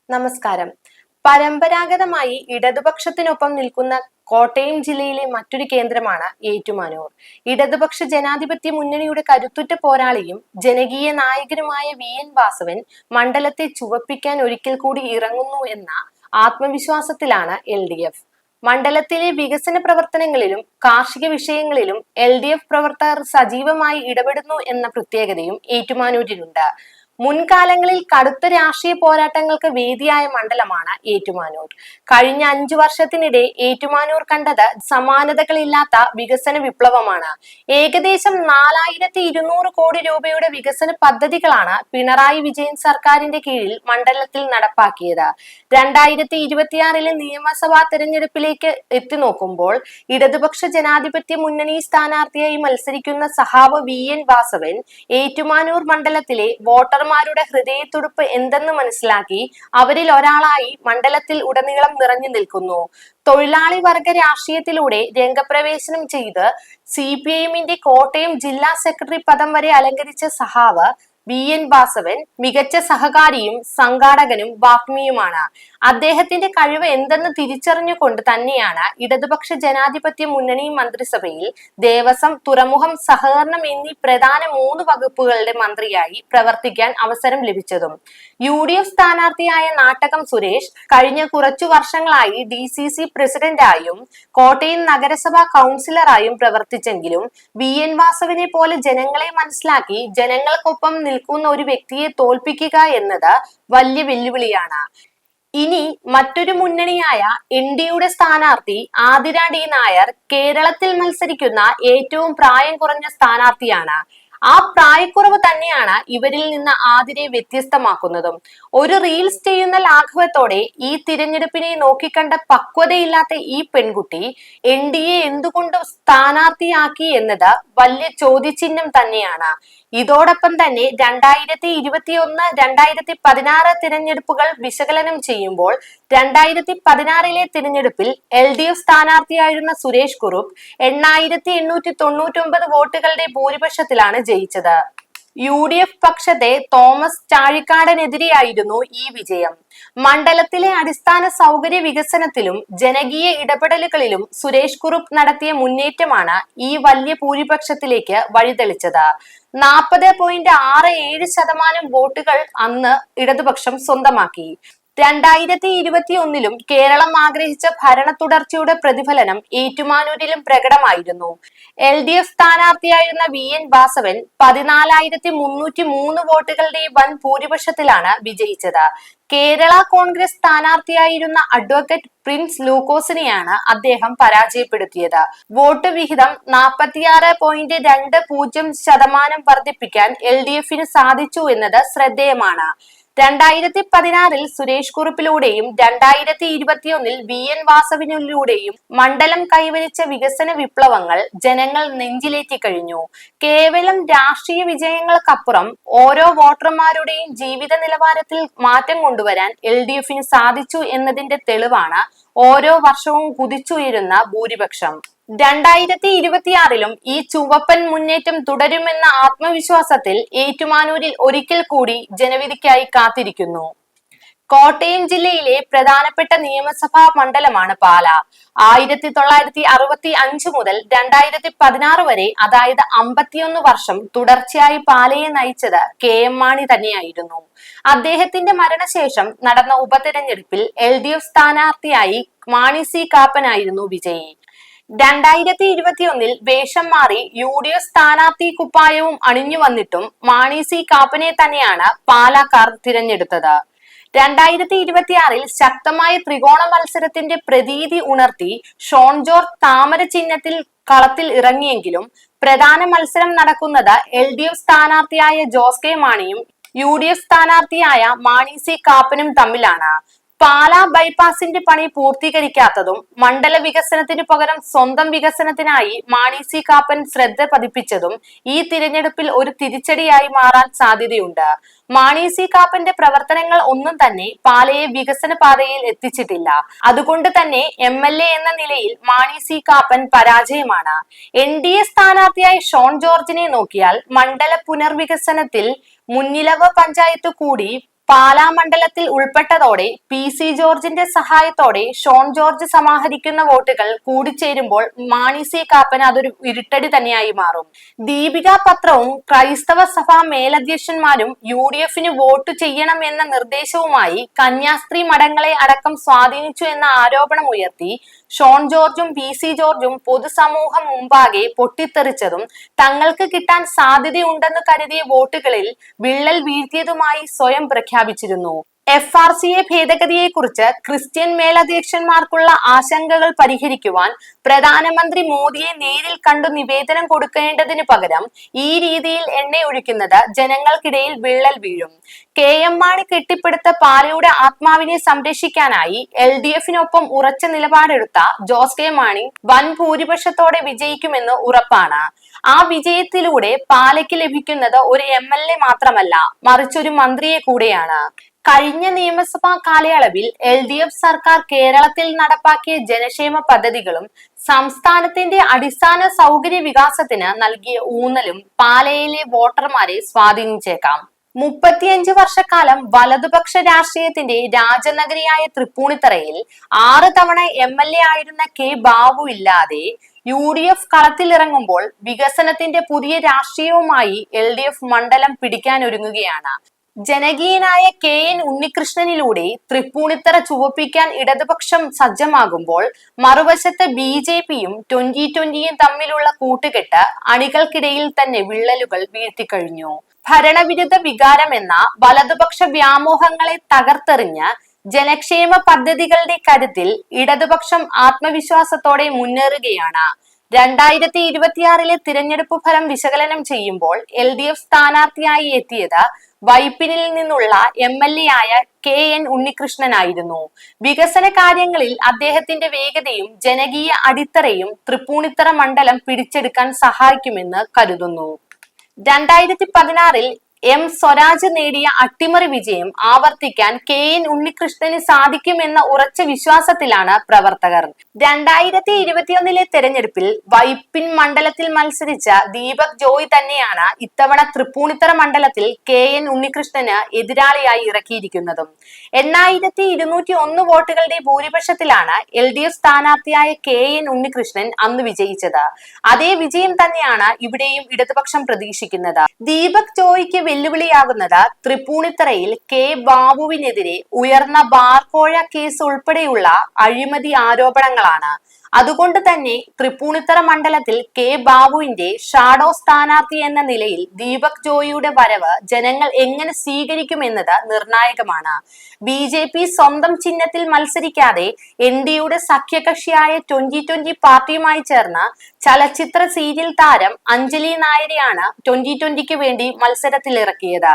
നമസ്കാരം. പരമ്പരാഗതമായി ഇടതുപക്ഷത്തിനൊപ്പം നിൽക്കുന്ന കോട്ടയം ജില്ലയിലെ മറ്റൊരു കേന്ദ്രമാണ് ഏറ്റുമാനൂർ. ഇടതുപക്ഷ ജനാധിപത്യ മുന്നണിയുടെ കരുത്തുറ്റ പോരാളിയും ജനകീയ നായകനുമായ VN വാസവൻ മണ്ഡലത്തെ ചുവപ്പിക്കാൻ ഒരിക്കൽ കൂടി ഇറങ്ങുന്നു എന്ന ആത്മവിശ്വാസത്തിലാണ് LDF. മണ്ഡലത്തിലെ വികസന പ്രവർത്തനങ്ങളിലും കാർഷിക വിഷയങ്ങളിലും LDF പ്രവർത്തകർ സജീവമായി ഇടപെടുന്നു എന്ന പ്രത്യേകതയും ഏറ്റുമാനൂരിനുണ്ട്. മുൻകാലങ്ങളിൽ കടുത്ത രാഷ്ട്രീയ പോരാട്ടങ്ങൾക്ക് വേദിയായ മണ്ഡലമാണ് ഏറ്റുമാനൂർ. കഴിഞ്ഞ 5 വർഷത്തിനിടെ ഏറ്റുമാനൂർ കണ്ടത് സമാനതകളില്ലാത്ത വികസന വിപ്ലവമാണ്. ഏകദേശം 4200 കോടി രൂപയുടെ വികസന പദ്ധതികളാണ് പിണറായി വിജയൻ സർക്കാരിന്റെ കീഴിൽ മണ്ഡലത്തിൽ നടപ്പാക്കിയത്. 2026 നിയമസഭാ തെരഞ്ഞെടുപ്പിലേക്ക് എത്തി നോക്കുമ്പോൾ ഇടതുപക്ഷ ജനാധിപത്യ മുന്നണി സ്ഥാനാർത്ഥിയായി മത്സരിക്കുന്ന സഹാവ് VN വാസവൻ ഏറ്റുമാനൂർ മണ്ഡലത്തിലെ വോട്ടർമാരുടെ ഹൃദയത്തുടിപ്പ് എന്തെന്ന് മനസ്സിലാക്കി അവരിൽ ഒരാളായി മണ്ഡലത്തിൽ ഉടനീളം നിറഞ്ഞു നിൽക്കുന്നു. തൊഴിലാളി വർഗ രാഷ്ട്രീയത്തിലൂടെ രംഗപ്രവേശനം ചെയ്ത് CPIMന്റെ കോട്ടയം ജില്ലാ സെക്രട്ടറി പദം വരെ അലങ്കരിച്ച സഹാവ് VN വാസവൻ മികച്ച സഹകാരിയും സംഘാടകനും വാഗ്മിയുമാണ്. അദ്ദേഹത്തിന്റെ കഴിവ് എന്തെന്ന് തിരിച്ചറിഞ്ഞുകൊണ്ട് തന്നെയാണ് ഇടതുപക്ഷ ജനാധിപത്യ മുന്നണി മന്ത്രിസഭയിൽ ദേവസ്വം, തുറമുഖം, സഹകരണം എന്നീ പ്രധാന 3 വകുപ്പുകളുടെ മന്ത്രിയായി പ്രവർത്തിക്കാൻ അവസരം ലഭിച്ചതും. UDF സ്ഥാനാർത്ഥിയായ നാട്ടകം സുരേഷ് കഴിഞ്ഞ കുറച്ചു വർഷങ്ങളായി DCC പ്രസിഡന്റായും കോട്ടയം നഗരസഭാ കൗൺസിലറായും പ്രവർത്തിച്ചെങ്കിലും VN വാസവനെ പോലെ ജനങ്ങളെ മനസ്സിലാക്കി ജനങ്ങൾക്കൊപ്പം നിൽക്കുന്ന ഒരു വ്യക്തിയെ തോൽപ്പിക്കുക എന്നത് വലിയ വെല്ലുവിളിയാണ്. ഇനി മറ്റൊരു മുന്നണിയായ NDയുടെ സ്ഥാനാർത്ഥി ആതിര D നായർ കേരളത്തിൽ മത്സരിക്കുന്ന ഏറ്റവും പ്രായം കുറഞ്ഞ സ്ഥാനാർത്ഥിയാണ്. ആ പ്രായക്കുറവ് തന്നെയാണ് ഇവരിൽ നിന്ന് ആതിരയെ വ്യത്യസ്തമാക്കുന്നതും. ഒരു റീൽസ് ചെയ്യുന്ന ലാഘവത്തോടെ ഈ തിരഞ്ഞെടുപ്പിനെ നോക്കിക്കണ്ട പക്വതയില്ലാത്ത ഈ പെൺകുട്ടി NDയെ എന്തുകൊണ്ട് സ്ഥാനാർത്ഥിയാക്കി എന്നത് വലിയ ചോദ്യചിഹ്നം തന്നെയാണ്. ഇതോടൊപ്പം തന്നെ 2021, 2016 തിരഞ്ഞെടുപ്പുകൾ വിശകലനം ചെയ്യുമ്പോൾ 2016 തിരഞ്ഞെടുപ്പിൽ LDF സ്ഥാനാർത്ഥിയായിരുന്ന സുരേഷ് കുറുപ്പ് 8899 വോട്ടുകളുടെ ഭൂരിപക്ഷത്തിലാണ് ജയിച്ചത്. UDF പക്ഷത്തെ തോമസ് ചാഴിക്കാടനെതിരെയായിരുന്നു ഈ വിജയം. മണ്ഡലത്തിലെ അടിസ്ഥാന സൗകര്യ വികസനത്തിലും ജനകീയ ഇടപെടലുകളിലും സുരേഷ് കുറുപ്പ് നടത്തിയ മുന്നേറ്റമാണ് ഈ വലിയ ഭൂരിപക്ഷത്തിലേക്ക് വഴിതെളിച്ചത്. 40.67% വോട്ടുകൾ അന്ന് ഇടതുപക്ഷം സ്വന്തമാക്കി. 2021 കേരളം ആഗ്രഹിച്ച ഭരണ തുടർച്ചയുടെ പ്രതിഫലനം ഏറ്റുമാനൂരിലും പ്രകടമായിരുന്നു. LDF സ്ഥാനാർത്ഥിയായിരുന്ന VN വാസവൻ 14,303 വോട്ടുകളുടെ വൻ ഭൂരിപക്ഷത്തിലാണ് വിജയിച്ചത്. കേരള കോൺഗ്രസ് സ്ഥാനാർത്ഥിയായിരുന്ന അഡ്വക്കേറ്റ് പ്രിൻസ് ലൂക്കോസിനെയാണ് അദ്ദേഹം പരാജയപ്പെടുത്തിയത്. വോട്ട് വിഹിതം 46.20% വർദ്ധിപ്പിക്കാൻ LDFന് സാധിച്ചു എന്നത് ശ്രദ്ധേയമാണ്. 2016 സുരേഷ് കുറുപ്പിലൂടെയും 2021 VN വാസവനിലൂടെയും മണ്ഡലം കൈവരിച്ച വികസന വിപ്ലവങ്ങൾ ജനങ്ങൾ നെഞ്ചിലേറ്റി കഴിഞ്ഞു. കേവലം രാഷ്ട്രീയ വിജയങ്ങൾക്കപ്പുറം ഓരോ വോട്ടർമാരുടെയും ജീവിത നിലവാരത്തിൽ മാറ്റം കൊണ്ടുവരാൻ LDFന് സാധിച്ചു എന്നതിന്റെ തെളിവാണ് ഓരോ വർഷവും കുതിച്ചുയരുന്ന ഭൂരിപക്ഷം. 2026 ഈ ചുവപ്പൻ മുന്നേറ്റം തുടരുമെന്ന ആത്മവിശ്വാസത്തിൽ ഏറ്റുമാനൂരിൽ ഒരിക്കൽ കൂടി ജനവിധിക്കായി കാത്തിരിക്കുന്നു. കോട്ടയം ജില്ലയിലെ പ്രധാനപ്പെട്ട നിയമസഭാ മണ്ഡലമാണ് പാല. 1965 മുതൽ 2016 വരെ, അതായത് 51 വർഷം തുടർച്ചയായി പാലയെ നയിച്ചത് KM മാണി തന്നെയായിരുന്നു. അദ്ദേഹത്തിന്റെ മരണശേഷം നടന്ന ഉപതെരഞ്ഞെടുപ്പിൽ LDF സ്ഥാനാർത്ഥിയായി മാണി C കാപ്പനായിരുന്നു വിജയി. 2021 വേഷം മാറി UDF സ്ഥാനാർത്ഥി കുപ്പായവും അണിഞ്ഞു വന്നിട്ടും മാണി C കാപ്പനെ തന്നെയാണ് പാലക്കാർ തിരഞ്ഞെടുത്തത്. 2026 ശക്തമായ ത്രികോണ മത്സരത്തിന്റെ പ്രതീതി ഉണർത്തി ഷോൺ ജോർജ് താമര ചിഹ്നത്തിൽ കളത്തിൽ ഇറങ്ങിയെങ്കിലും പ്രധാന മത്സരം നടക്കുന്നത് LDF സ്ഥാനാർത്ഥിയായ ജോസ് കെ മാണിയും UDF സ്ഥാനാർത്ഥിയായ മാണി C കാപ്പനും തമ്മിലാണ്. പാല ബൈപ്പാസിന്റെ പണി പൂർത്തീകരിക്കാത്തതും മണ്ഡല വികസനത്തിനു പകരം സ്വന്തം വികസനത്തിനായി മാണി C കാപ്പൻ ശ്രദ്ധ പതിപ്പിച്ചതും ഈ തിരഞ്ഞെടുപ്പിൽ ഒരു തിരിച്ചടിയായി മാറാൻ സാധ്യതയുണ്ട്. മാണി C കാപ്പന്റെ പ്രവർത്തനങ്ങൾ ഒന്നും തന്നെ പാലയെ വികസന പാതയിൽ എത്തിച്ചിട്ടില്ല. അതുകൊണ്ട് തന്നെ MLA എന്ന നിലയിൽ മാണി C കാപ്പൻ പരാജയമാണ്. NDA സ്ഥാനാർത്ഥിയായി ഷോൺ ജോർജിനെ നോക്കിയാൽ മണ്ഡല പുനർവികസനത്തിൽ മുന്നിലവ് പഞ്ചായത്ത് കൂടി പാലാ മണ്ഡലത്തിൽ ഉൾപ്പെട്ടതോടെ പി സി ജോർജിന്റെ സഹായത്തോടെ ഷോൺ ജോർജ് സമാഹരിക്കുന്ന വോട്ടുകൾ കൂടിച്ചേരുമ്പോൾ മാണി സി കാപ്പന് അതൊരു ഇരുട്ടടി തന്നെയായി മാറും. ദീപിക പത്രവും ക്രൈസ്തവ സഭാ മേലധ്യക്ഷന്മാരും UDFന് വോട്ട് ചെയ്യണം എന്ന നിർദ്ദേശവുമായി കന്യാസ്ത്രീ മഠങ്ങളെ അടക്കം സ്വാധീനിച്ചു എന്ന ആരോപണം ഉയർത്തി ഷോൺ ജോർജും പി സി ജോർജും പൊതുസമൂഹം മുമ്പാകെ പൊട്ടിത്തെറിച്ചതും തങ്ങൾക്ക് കിട്ടാൻ സാധ്യതയുണ്ടെന്ന് കരുതിയ വോട്ടുകളിൽ വിള്ളൽ വീഴ്ത്തിയതുമായി സ്വയം പ്രഖ്യാപിച്ചിരുന്നു. FRCA ഭേദഗതിയെക്കുറിച്ച് ക്രിസ്ത്യൻ മേലധ്യക്ഷന്മാർക്കുള്ള ആശങ്കകൾ പരിഹരിക്കുവാൻ പ്രധാനമന്ത്രി മോദിയെ നേരിൽ കണ്ടു നിവേദനം കൊടുക്കേണ്ടതിനു പകരം ഈ രീതിയിൽ എണ്ണയൊഴിക്കുന്നത് ജനങ്ങൾക്കിടയിൽ വിള്ളൽ വീഴും. KM മാണി കെട്ടിപ്പടുത്ത പാലയുടെ ആത്മാവിനെ സംരക്ഷിക്കാനായി LDFനൊപ്പം ഉറച്ച നിലപാടെടുത്ത ജോസ് കെ മാണി വൻ ഭൂരിപക്ഷത്തോടെ വിജയിക്കുമെന്ന് ഉറപ്പാണ്. ആ വിജയത്തിലൂടെ പാലയ്ക്ക് ലഭിക്കുന്നത് ഒരു MLA മാത്രമല്ല, മറിച്ചൊരു മന്ത്രിയെ കൂടെയാണ്. കഴിഞ്ഞ നിയമസഭാ കാലയളവിൽ LDF സർക്കാർ കേരളത്തിൽ നടപ്പാക്കിയ ജനക്ഷേമ പദ്ധതികളും സംസ്ഥാനത്തിന്റെ അടിസ്ഥാന സൗകര്യ വികാസത്തിന് നൽകിയ ഊന്നലും പാലയിലെ വോട്ടർമാരെ സ്വാധീനിച്ചേക്കാം. 35 വർഷക്കാലം വലതുപക്ഷ രാഷ്ട്രീയത്തിന്റെ രാജനഗരിയായ തൃപ്പൂണിത്തറയിൽ 6 തവണ MLA ആയിരുന്ന K ബാബു ഇല്ലാതെ UDF കളത്തിലിറങ്ങുമ്പോൾ വികസനത്തിന്റെ പുതിയ രാഷ്ട്രീയവുമായി LDF മണ്ഡലം പിടിക്കാനൊരുങ്ങുകയാണ്. ജനകീയനായ KN ഉണ്ണികൃഷ്ണനിലൂടെ തൃപ്പൂണിത്തറ ചുവപ്പിക്കാൻ ഇടതുപക്ഷം സജ്ജമാകുമ്പോൾ മറുവശത്ത് BJPയും 2020യും തമ്മിലുള്ള കൂട്ടുകെട്ട് അണികൾക്കിടയിൽ തന്നെ വിള്ളലുകൾ വീഴ്ത്തിക്കഴിഞ്ഞു. ഭരണവിരുദ്ധ വികാരമെന്ന വലതുപക്ഷ വ്യാമോഹങ്ങളെ തകർത്തെറിഞ്ഞ് ജനക്ഷേമ പദ്ധതികളുടെ കരുത്തിൽ ഇടതുപക്ഷം ആത്മവിശ്വാസത്തോടെ മുന്നേറുകയാണ്. 2026 തിരഞ്ഞെടുപ്പ് ഫലം വിശകലനം ചെയ്യുമ്പോൾ LDF സ്ഥാനാർത്ഥിയായി എത്തിയത് വൈപ്പിനിൽ നിന്നുള്ള MLA ആയ KN ഉണ്ണികൃഷ്ണനായിരുന്നു. വികസന കാര്യങ്ങളിൽ അദ്ദേഹത്തിന്റെ വേഗതയും ജനകീയ അടിത്തറയും തൃപ്പൂണിത്തറ മണ്ഡലം പിടിച്ചെടുക്കാൻ സഹായിക്കുമെന്ന് കരുതുന്നു. 2016 M സ്വരാജ് നേടിയ അട്ടിമറി വിജയം ആവർത്തിക്കാൻ KN ഉണ്ണികൃഷ്ണന് സാധിക്കുമെന്ന ഉറച്ച വിശ്വാസത്തിലാണ് പ്രവർത്തകർ. 2021 തെരഞ്ഞെടുപ്പിൽ വൈപ്പിൻ മണ്ഡലത്തിൽ മത്സരിച്ച ദീപക് ജോയ് തന്നെയാണ് ഇത്തവണ തൃപ്പൂണിത്തറ മണ്ഡലത്തിൽ KN ഉണ്ണികൃഷ്ണന് എതിരാളിയായി ഇറക്കിയിരിക്കുന്നതും. 8201 വോട്ടുകളുടെ ഭൂരിപക്ഷത്തിലാണ് LDF സ്ഥാനാർത്ഥിയായ KN ഉണ്ണികൃഷ്ണൻ അന്ന് വിജയിച്ചത്. അതേ വിജയം തന്നെയാണ് ഇവിടെയും ഇടതുപക്ഷം പ്രതീക്ഷിക്കുന്നത്. ദീപക് ജോയ്ക്ക് വെല്ലുവിളിയാകുന്നത് തൃപ്പൂണിത്തറയിൽ K ബാബുവിനെതിരെ ഉയർന്ന ബാർകോഴ കേസ് ഉൾപ്പെടെയുള്ള അഴിമതി ആരോപണങ്ങളാണ്. അതുകൊണ്ട് തന്നെ തൃപ്പൂണിത്തറ മണ്ഡലത്തിൽ K ബാബുവിന്റെ ഷാഡോ സ്ഥാനാർത്ഥി എന്ന നിലയിൽ ദീപക് ജോയിയുടെ വരവ് ജനങ്ങൾ എങ്ങനെ സ്വീകരിക്കുമെന്നത് നിർണായകമാണ്. BJP സ്വന്തം ചിഹ്നത്തിൽ മത്സരിക്കാതെ NDയുടെ സഖ്യകക്ഷിയായ 2020 പാർട്ടിയുമായി ചേർന്ന് ചലച്ചിത്ര സീരിയൽ താരം അഞ്ജലി നായരെയാണ് 2020ക്ക് വേണ്ടി മത്സരത്തിലിറക്കിയത്.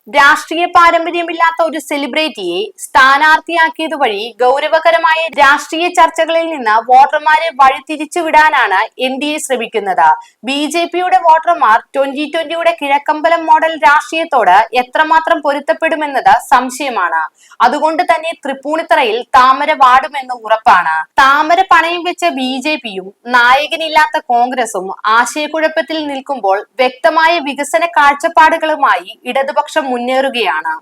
രാഷ്ട്രീയ പാരമ്പര്യമില്ലാത്ത ഒരു സെലിബ്രിറ്റിയെ സ്ഥാനാർത്ഥിയാക്കിയത് വഴി ഗൗരവകരമായ രാഷ്ട്രീയ ചർച്ചകളിൽ നിന്ന് വോട്ടർമാരെ വഴിതിരിച്ചുവിടാനാണ് NDA ശ്രമിക്കുന്നത്. BJPയുടെ വോട്ടർമാർ 2020യുടെ കിഴക്കമ്പലം മോഡൽ രാഷ്ട്രീയത്തോട് എത്രമാത്രം പൊരുത്തപ്പെടുമെന്നത് സംശയമാണ്. അതുകൊണ്ട് തന്നെ തൃപ്പൂണിത്തറയിൽ താമര വാടുമെന്ന് ഉറപ്പാണ്. താമര പണയം വെച്ച BJPയും നായകനില്ലാത്ത കോൺഗ്രസും ആശയക്കുഴപ്പത്തിൽ നിൽക്കുമ്പോൾ വ്യക്തമായ വികസന കാഴ്ചപ്പാടുകളുമായി ഇടതുപക്ഷം മുന്നേറുകയാണ്.